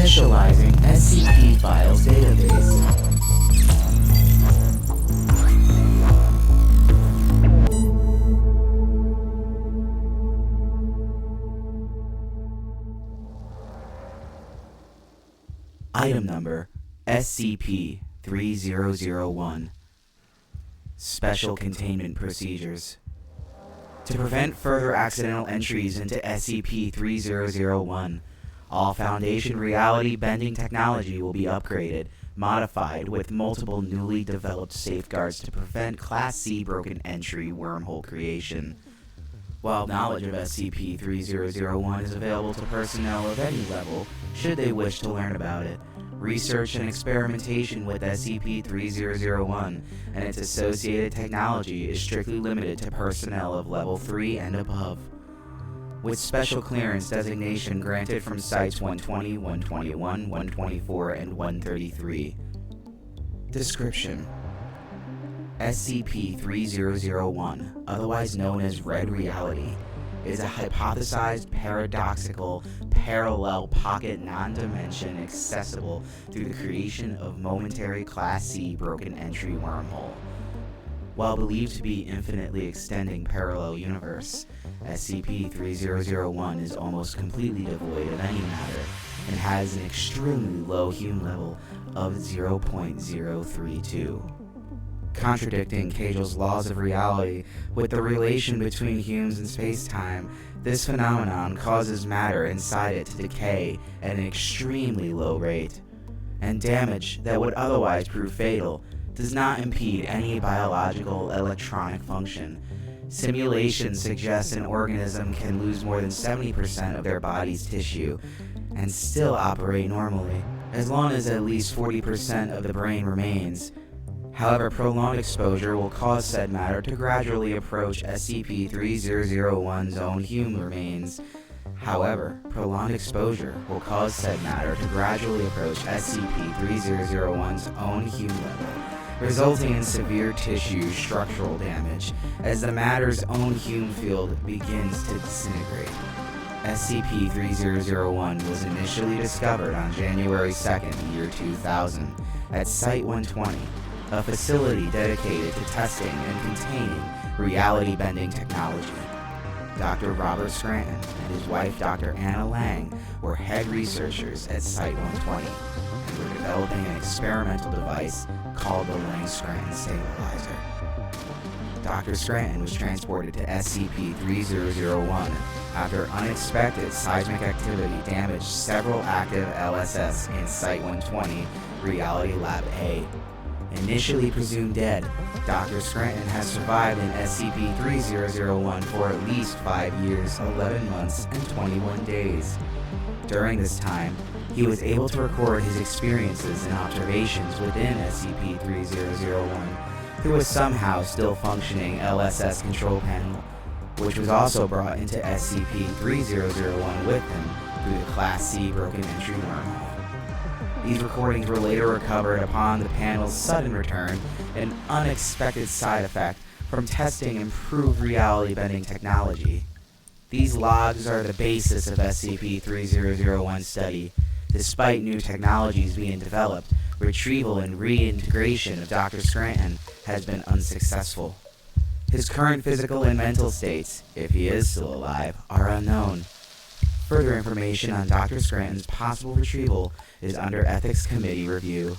Initializing SCP files database. Item number SCP-3001. Special Containment Procedures. To prevent further accidental entries into SCP-3001, all Foundation reality-bending technology will be upgraded, modified with multiple newly developed safeguards to prevent Class C broken entry wormhole creation. While knowledge of SCP-3001 is available to personnel of any level, should they wish to learn about it, research and experimentation with SCP-3001 and its associated technology is strictly limited to personnel of Level 3 and above. With special clearance designation granted from Sites 120, 121, 124, and 133. Description: SCP-3001, otherwise known as Red Reality, is a hypothesized paradoxical parallel pocket non-dimension accessible through the creation of momentary Class C broken entry wormhole. While believed to be infinitely extending parallel universe, SCP-3001 is almost completely devoid of any matter and has an extremely low Hume level of 0.032. Contradicting Cagel's laws of reality with the relation between Humes and space-time, this phenomenon causes matter inside it to decay at an extremely low rate, and damage that would otherwise prove fatal does not impede any biological electronic function. Simulations suggest an organism can lose more than 70% of their body's tissue and still operate normally, as long as at least 40% of the brain remains. However, prolonged exposure will cause said matter to gradually approach SCP-3001's own Hume remains. However, prolonged exposure will cause said matter to gradually approach SCP-3001's own Hume level, resulting in severe tissue structural damage as the matter's own Hume field begins to disintegrate. SCP-3001 was initially discovered on January 2nd, year 2000, at Site-120, a facility dedicated to testing and containing reality-bending technology. Dr. Robert Scranton and his wife Dr. Anna Lang were head researchers at Site-120 and were developing an experimental device called the Lang-Scranton Stabilizer. Dr. Scranton was transported to SCP-3001 after unexpected seismic activity damaged several active LSS in Site-120 Reality Lab A. Initially presumed dead, Dr. Scranton has survived in SCP-3001 for at least 5 years, 11 months, and 21 days. During this time, he was able to record his experiences and observations within SCP-3001 through a somehow still functioning LSS control panel, which was also brought into SCP-3001 with him through the Class C broken entry wormhole. These recordings were later recovered upon the panel's sudden return, an unexpected side effect from testing improved reality-bending technology. These logs are the basis of SCP-3001's study. Despite new technologies being developed, retrieval and reintegration of Dr. Scranton has been unsuccessful. His current physical and mental states, if he is still alive, are unknown. Further information on Dr. Scranton's possible retrieval is under Ethics Committee review.